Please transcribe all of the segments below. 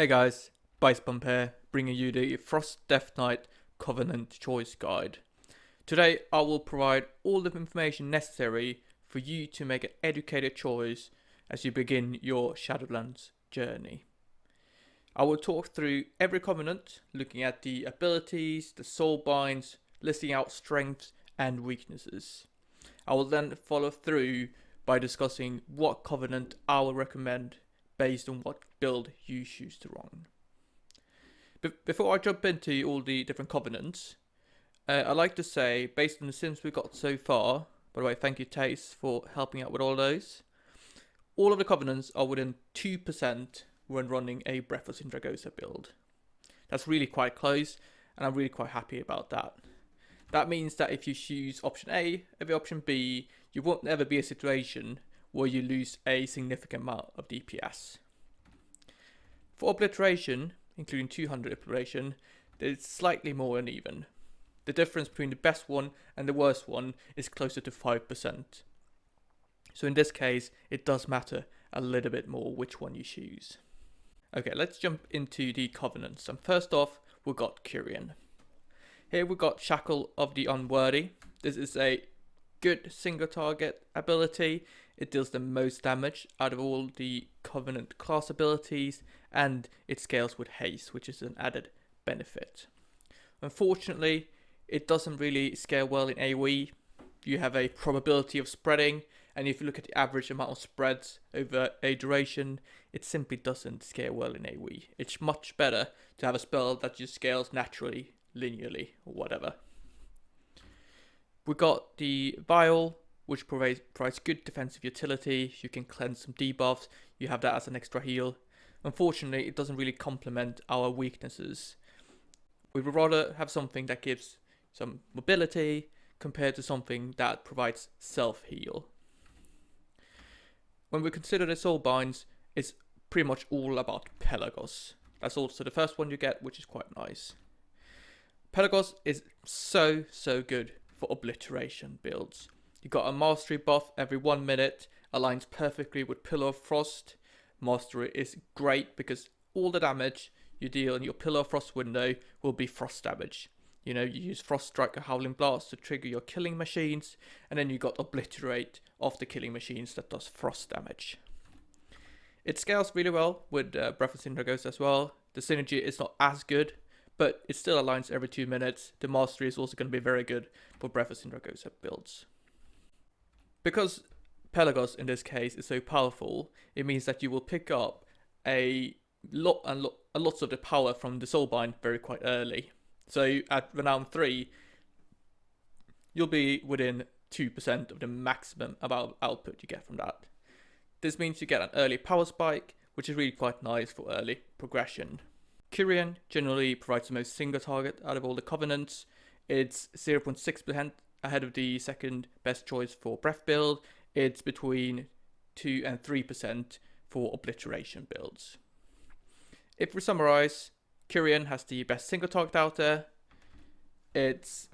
Hey guys, Bicebump here, bringing you the Frost Death Knight Covenant Choice Guide. Today I will provide all the information necessary for you to make an educated choice as you begin your Shadowlands journey. I will talk through every covenant, looking at the abilities, the soulbinds, listing out strengths and weaknesses. I will then follow through by discussing what covenant I will recommend based on what build you choose to run. Before I jump into all the different covenants, I'd like to say, based on the sims we've got so far, by the way, thank you Tace for helping out with all those, all of the covenants are within 2% when running a Breath of Sindragosa build. That's really quite close, and I'm really quite happy about that. That means that if you choose option A over option B, you won't ever be a situation where you lose a significant amount of DPS. For obliteration, including 200 obliteration, it's slightly more uneven. The difference between the best one and the worst one is closer to 5%. So in this case, it does matter a little bit more which one you choose. Okay, let's jump into the covenants. And first off, we've got Kyrian. Here we've got Shackle of the Unworthy. This is a good single target ability. It deals the most damage out of all the Covenant class abilities, and it scales with haste, which is an added benefit. Unfortunately, it doesn't really scale well in AoE. You have a probability of spreading, and if you look at the average amount of spreads over a duration, it simply doesn't scale well in AoE. It's much better to have a spell that just scales naturally, linearly, or whatever. We got the Vial, which provides good defensive utility. You can cleanse some debuffs, you have that as an extra heal. Unfortunately, it doesn't really complement our weaknesses. We would rather have something that gives some mobility compared to something that provides self-heal. When we consider the soulbinds, it's pretty much all about Pelagos. That's also the first one you get, which is quite nice. Pelagos is so good for obliteration builds. You got a mastery buff every 1 minute, aligns perfectly with Pillar of Frost. Mastery is great because all the damage you deal in your Pillar of Frost window will be frost damage. You know, you use Frost Strike or Howling Blast to trigger your killing machines, and then you got Obliterate off the killing machines that does frost damage. It scales really well with Breath of Sindragosa as well. The synergy is not as good, but it still aligns every 2 minutes. The mastery is also going to be very good for Breath of Sindragosa builds. Because Pelagos in this case is so powerful, it means that you will pick up lots of the power from the Soulbind very quite early. So at Renown 3, you'll be within 2% of the maximum amount of output you get from that. This means you get an early power spike, which is really quite nice for early progression. Kyrian generally provides the most single target out of all the covenants. It's 0.6% ahead of the second best choice for breath build. It's between 2 and 3% for obliteration builds. If we summarize, Kyrian has the best single target out there. It's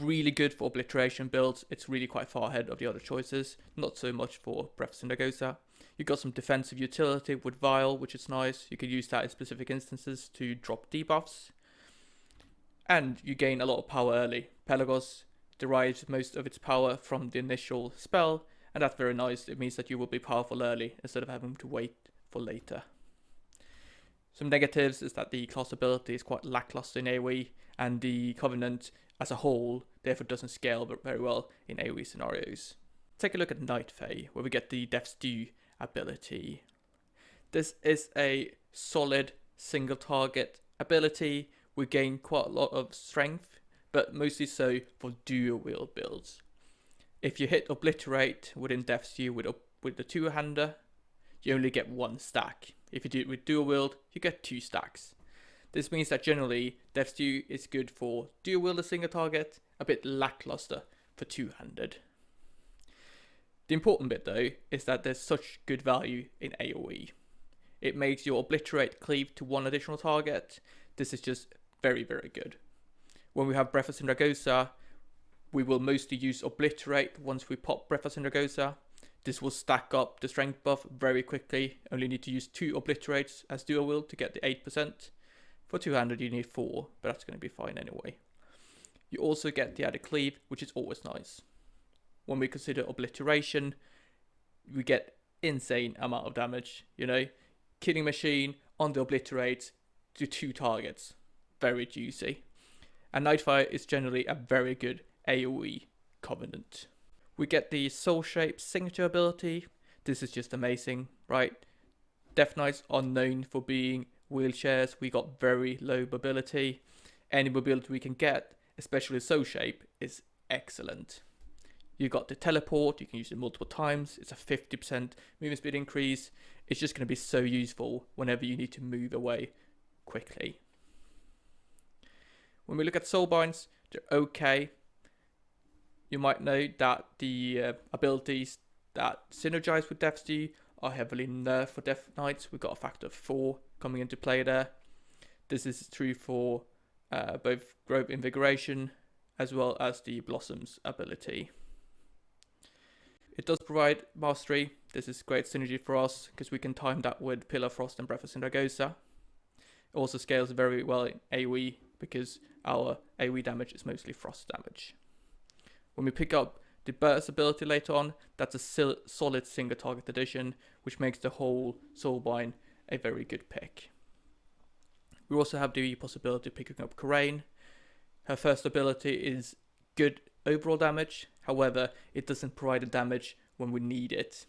really good for obliteration builds. It's really quite far ahead of the other choices. Not so much for Breath of Sindragosa. You got some defensive utility with Vial, which is nice. You could use that in specific instances to drop debuffs. And you gain a lot of power early. Pelagos derives most of its power from the initial spell, and that's very nice. It means that you will be powerful early instead of having to wait for later. Some negatives is that the class ability is quite lackluster in AoE, and the Covenant as a whole therefore doesn't scale very well in AoE scenarios. Take a look at Night Fae, where we get the Death's Due ability. This is a solid single target ability. We gain quite a lot of strength, but mostly so for dual wield builds. If you hit Obliterate within Death's Due with the two-hander, you only get 1 stack. If you do it with dual wield, you get 2 stacks. This means that generally Death's Due is good for dual wield a single target, a bit lackluster for two-handed. The important bit though is that there's such good value in AoE. It makes your Obliterate cleave to 1 additional target. This is just very good. When we have Breath of Sindragosa, we will mostly use Obliterate once we pop Breath of Sindragosa. This will stack up the strength buff very quickly. Only need to use 2 obliterates as dual wield to get the 8%. For 200 you need 4, but that's going to be fine anyway. You also get the added cleave, which is always nice. When we consider obliteration, we get insane amount of damage, you know. Killing machine on the obliterate to 2 targets. Very juicy. And Nightfire is generally a very good AoE covenant. We get the Soul Shape signature ability. This is just amazing, right? Death Knights are known for being wheelchairs. We got very low mobility. Any mobility we can get, especially Soul Shape, is excellent. You got the teleport, you can use it multiple times. It's a 50% movement speed increase. It's just going to be so useful whenever you need to move away quickly. When we look at Soulbinds, they're okay. You might know that the abilities that synergize with Venthyr are heavily nerfed for Death Knights. We've got a factor of 4 coming into play there. This is true for both Grove Invigoration as well as the Blossoms ability. It does provide mastery. This is great synergy for us because we can time that with Pillar Frost and Breath of Syndragosa. It also scales very well in AoE because our AoE damage is mostly frost damage. When we pick up the Burst ability later on, that's a solid single target addition, which makes the whole Soulbind a very good pick. We also have the possibility of picking up Kyrian. Her first ability is good overall damage, however, it doesn't provide the damage when we need it.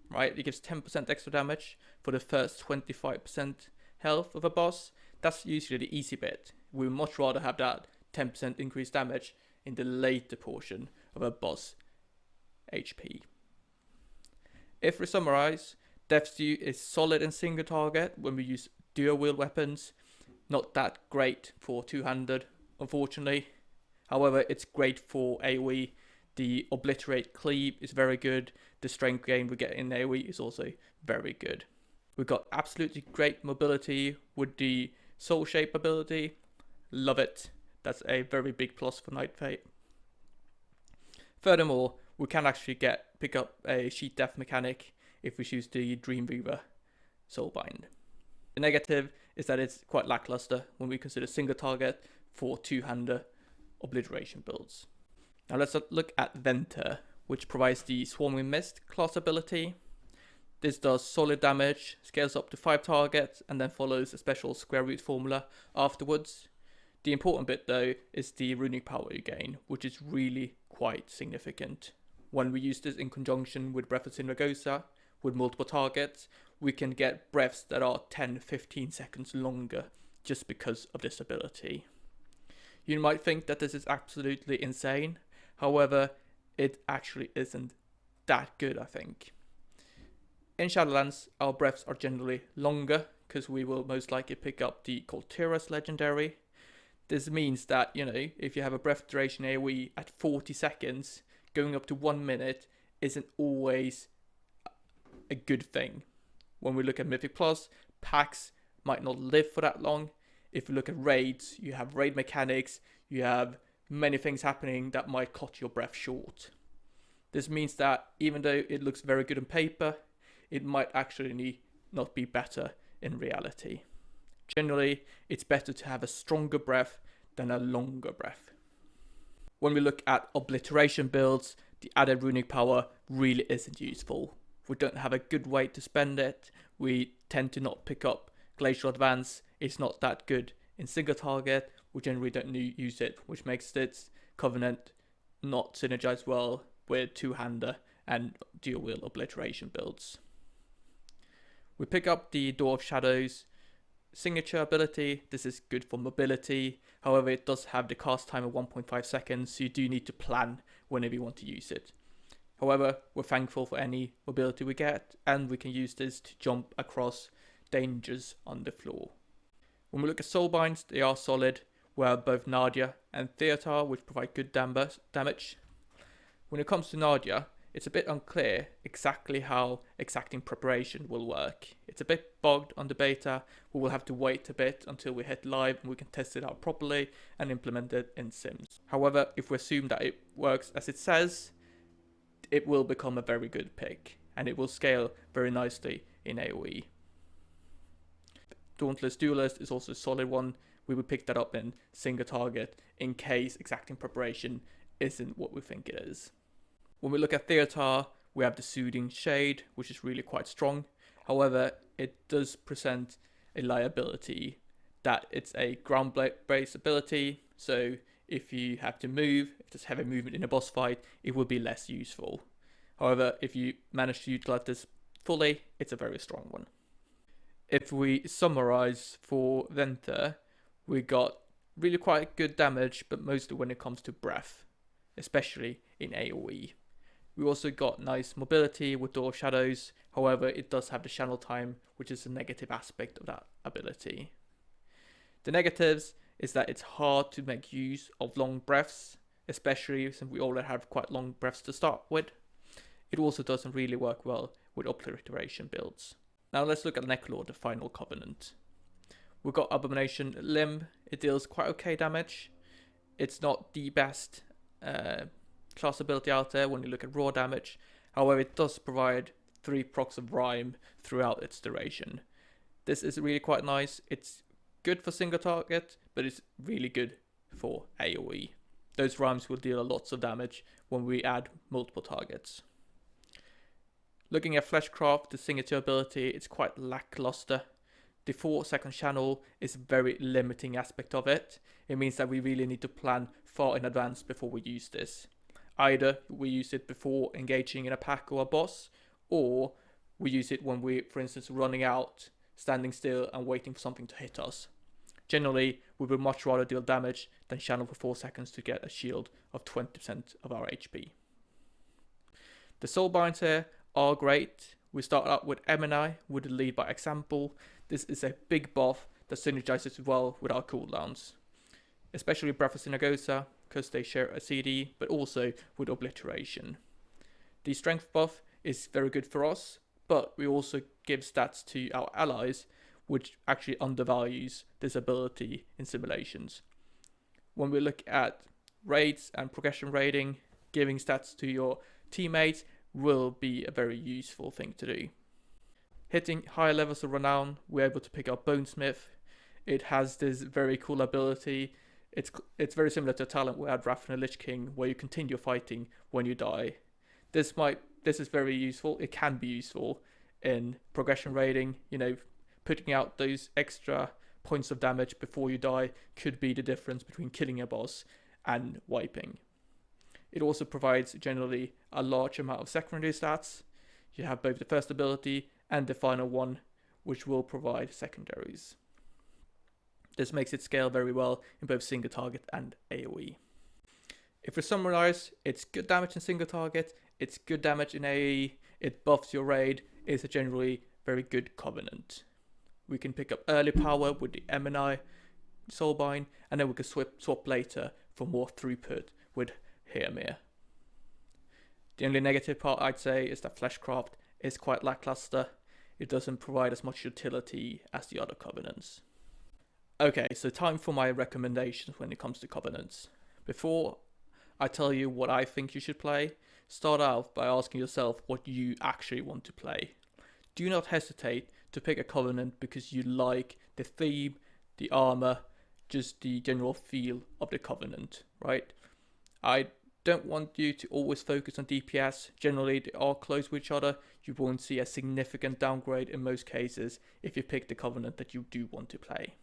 Right? It gives 10% extra damage for the first 25% health of a boss. That's usually the easy bit. We would much rather have that 10% increased damage in the later portion of a boss HP. If we summarize, Venthyr is solid in single target when we use dual wield weapons. Not that great for two-handed, unfortunately. However, it's great for AoE. The obliterate cleave is very good. The strength gain we get in AoE is also very good. We've got absolutely great mobility with the Soul Shape ability. Love it. That's a very big plus for Night Fate. Furthermore, we can actually pick up a Sheet Death mechanic if we choose the Dreamweaver Soulbind. The negative is that it's quite lackluster when we consider single target for two-hander obliteration builds. Now let's look at Venthyr, which provides the Swarming Mist class ability. This does solid damage, scales up to 5 targets, and then follows a special square root formula afterwards. The important bit though is the runic power you gain, which is really quite significant. When we use this in conjunction with Breath of Syndragosa, with multiple targets, we can get breaths that are 10-15 seconds longer just because of this ability. You might think that this is absolutely insane, however, it actually isn't that good, I think. In Shadowlands, our breaths are generally longer because we will most likely pick up the Coltira's legendary. This means that, you know, if you have a breath duration AoE at 40 seconds, going up to 1 minute isn't always a good thing. When we look at Mythic Plus, packs might not live for that long. If you look at raids, you have raid mechanics, you have many things happening that might cut your breath short. This means that even though it looks very good on paper, it might actually not be better in reality. Generally, it's better to have a stronger breath than a longer breath. When we look at obliteration builds, the added runic power really isn't useful. If we don't have a good way to spend it, we tend to not pick up Glacial Advance. It's not that good in single target. We generally don't use it, which makes its Covenant not synergize well with two-hander and dual wield obliteration builds. We pick up the Door of Shadows signature ability. This is good for mobility. However, it does have the cast time of 1.5 seconds, so you do need to plan whenever you want to use it. However, we're thankful for any mobility we get, and we can use this to jump across dangers on the floor. When we look at Soulbinds, they are solid. We have both Nadia and Theater, which provide good damage. When it comes to Nadia, it's a bit unclear exactly how exacting preparation will work. It's a bit bogged on the beta. We will have to wait a bit until we hit live and we can test it out properly and implement it in Sims. However, if we assume that it works as it says, it will become a very good pick. and it will scale very nicely in AoE. Dauntless Duelist is also a solid one. We would pick that up in single target in case exacting preparation isn't what we think it is. When we look at Theatar, we have the Soothing Shade, which is really quite strong. However, it does present a liability that it's a ground-based ability, so if you have to move, if there's heavy movement in a boss fight, it will be less useful. However, if you manage to utilize this fully, it's a very strong one. If we summarize for Venthyr, we got really quite good damage, but mostly when it comes to breath, especially in AoE. We also got nice mobility with Door of Shadows, however it does have the channel time, which is a negative aspect of that ability. The negatives is that it's hard to make use of long breaths, especially since we already have quite long breaths to start with. It also doesn't really work well with obliteration builds. Now let's look at Necrolord, the final covenant. We've got Abomination Limb. It deals quite okay damage. It's not the best class ability out there when you look at raw damage. However, it does provide 3 procs of Rime throughout its duration. This is really quite nice. It's good for single target, but it's really good for AoE. Those Rimes will deal lots of damage when we add multiple targets. Looking at Fleshcraft, the signature ability, it's quite lackluster. The 4-second channel is a very limiting aspect of it. It means that we really need to plan far in advance before we use this. Either we use it before engaging in a pack or a boss, or we use it when we're, for instance, running out, standing still and waiting for something to hit us. Generally, we would much rather deal damage than channel for 4 seconds to get a shield of 20% of our HP. The Soulbinds here are great. We start out with Emini with the lead by example. This is a big buff that synergizes well with our cooldowns, especially Breath of Synagosa, because they share a CD, but also with Obliteration. The strength buff is very good for us, but we also give stats to our allies, which actually undervalues this ability in simulations. When we look at raids and progression raiding, giving stats to your teammates will be a very useful thing to do. Hitting higher levels of renown, we're able to pick up Bonesmith. It has this very cool ability. It's very similar to a talent we had Wrath of the Lich King, where you continue fighting when you die. This is very useful. It can be useful in progression raiding. You know, putting out those extra points of damage before you die could be the difference between killing a boss and wiping. It also provides generally a large amount of secondary stats. You have both the first ability and the final one, which will provide secondaries. This makes it scale very well in both single target and AoE. If we summarize, it's good damage in single target, it's good damage in AoE, it buffs your raid, it's a generally very good covenant. We can pick up early power with the Emini Soulbind, and then we can swap later for more throughput with Hearmere. The only negative part I'd say is that Fleshcraft is quite lackluster. It doesn't provide as much utility as the other covenants. Okay, so time for my recommendations when it comes to covenants. Before I tell you what I think you should play, start out by asking yourself what you actually want to play. Do not hesitate to pick a covenant because you like the theme, the armor, just the general feel of the covenant, right? I don't want you to always focus on DPS. Generally, they are close with each other. You won't see a significant downgrade in most cases if you pick the covenant that you do want to play.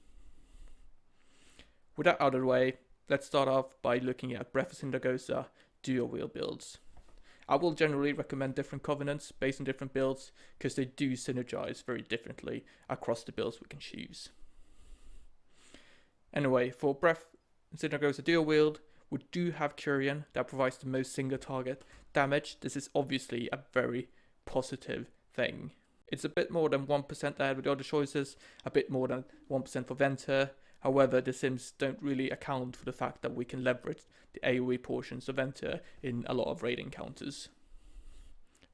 With that out of the way, let's start off by looking at Breath of Synagosa dual wield builds. I will generally recommend different covenants based on different builds because they do synergize very differently across the builds we can choose. Anyway, for Breath of Synagosa dual wield, we do have Kyrian that provides the most single target damage. This is obviously a very positive thing. It's a bit more than 1% ahead with the other choices, a bit more than 1% for Venthyr. However, the Sims don't really account for the fact that we can leverage the AoE portions of Venthyr in a lot of raid encounters.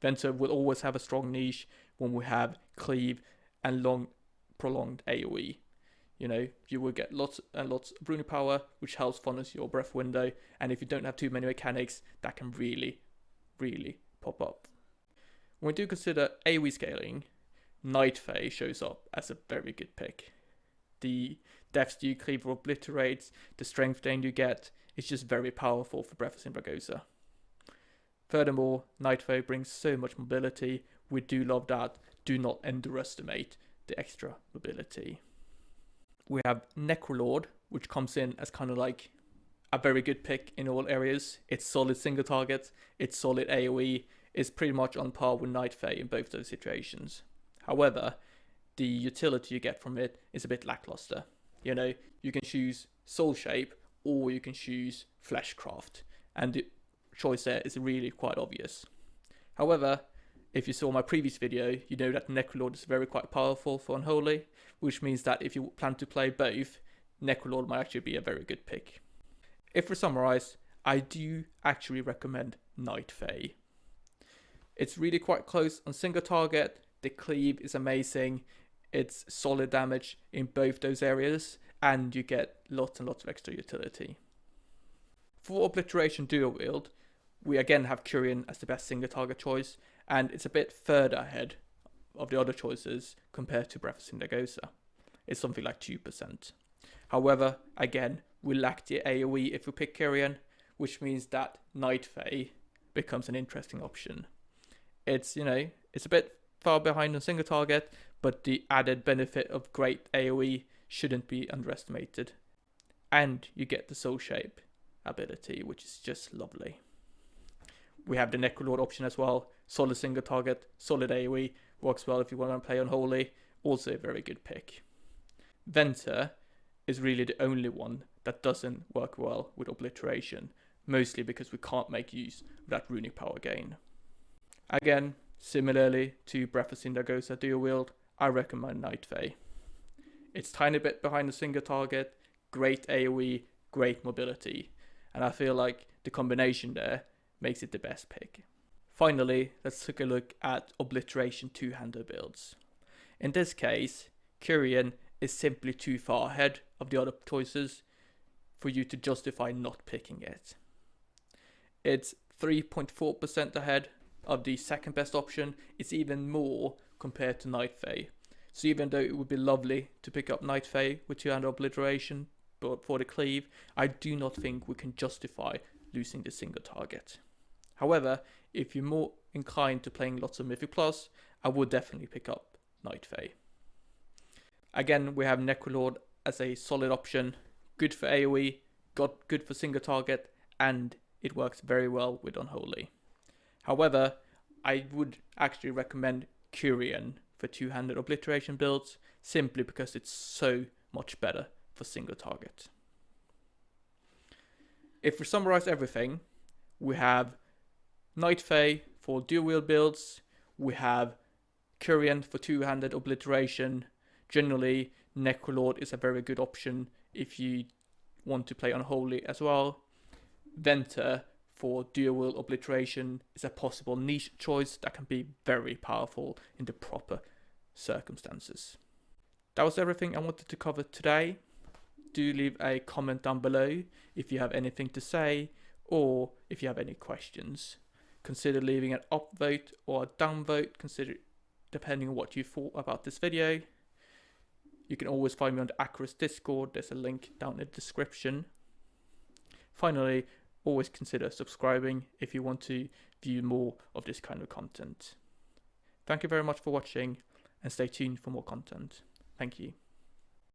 Venthyr will always have a strong niche when we have cleave and long prolonged AoE. You know, you will get lots and lots of rune power, which helps funnel your breath window, and if you don't have too many mechanics, that can really, really pop up. When we do consider AoE scaling, Night Fae shows up as a very good pick. The deaths you cleave or obliterates, the strength gain you get is just very powerful for Breath of Sindragosa. Furthermore, Night Fae brings so much mobility. We do love that. Do not underestimate the extra mobility. We have Necrolord, which comes in as kind of like a very good pick in all areas. It's solid single target, it's solid AoE, it's pretty much on par with Night Fae in both those situations. However, the utility you get from it is a bit lackluster. You know, you can choose Soul Shape or you can choose Fleshcraft, and the choice there is really quite obvious. However, if you saw my previous video, you know that Necrolord is very quite powerful for Unholy, which means that if you plan to play both, Necrolord might actually be a very good pick. If we summarize, I do actually recommend Night Fae. It's really quite close on single target, the cleave is amazing, it's solid damage in both those areas, and you get lots and lots of extra utility. For Obliteration dual wield, we again have Kyrian as the best single target choice, and it's a bit further ahead of the other choices compared to Breath of Sindragosa. It's something like 2%. However, again, we lack the AoE if we pick Kyrian, which means that Night Fae becomes an interesting option. It's, you know, it's a bit far behind on single target, but the added benefit of great AoE shouldn't be underestimated. And you get the Soul Shape ability, which is just lovely. We have the Necrolord option as well. Solid single target, solid AoE, works well if you want to play Unholy. Also a very good pick. Venthyr is really the only one that doesn't work well with Obliteration, mostly because we can't make use of that runic power gain. Again, similarly to Breath of Sindragosa dual wield, I recommend Night Fae. It's tiny bit behind the single target, great AoE, great mobility, and I feel like the combination there makes it the best pick. Finally, let's take a look at Obliteration two-hander builds. In this case, Kyrian is simply too far ahead of the other choices for you to justify not picking it. It's 3.4% ahead of the second best option. It's even more compared to Night Fae. So even though it would be lovely to pick up Night Fae with two-hander Obliteration, but for the cleave, I do not think we can justify losing the single target. However, if you're more inclined to playing lots of Mythic Plus, I would definitely pick up Night Fae. Again, we have Necrolord as a solid option, good for AoE, good for single target, and it works very well with Unholy. However, I would actually recommend Kyrian for two-handed Obliteration builds, simply because it's so much better for single target. If we summarize everything, we have Night Fae for dual wield builds, we have Kyrian for two-handed Obliteration. Generally, Necrolord is a very good option if you want to play Unholy as well. Venthyr for dual wield Obliteration is a possible niche choice that can be very powerful in the proper circumstances. That was everything I wanted to cover today. Do leave a comment down below if you have anything to say or if you have any questions. Consider leaving an upvote or a downvote, depending on what you thought about this video. You can always find me on the Acros Discord, there's a link down in the description. Finally, always consider subscribing if you want to view more of this kind of content. Thank you very much for watching and stay tuned for more content. Thank you.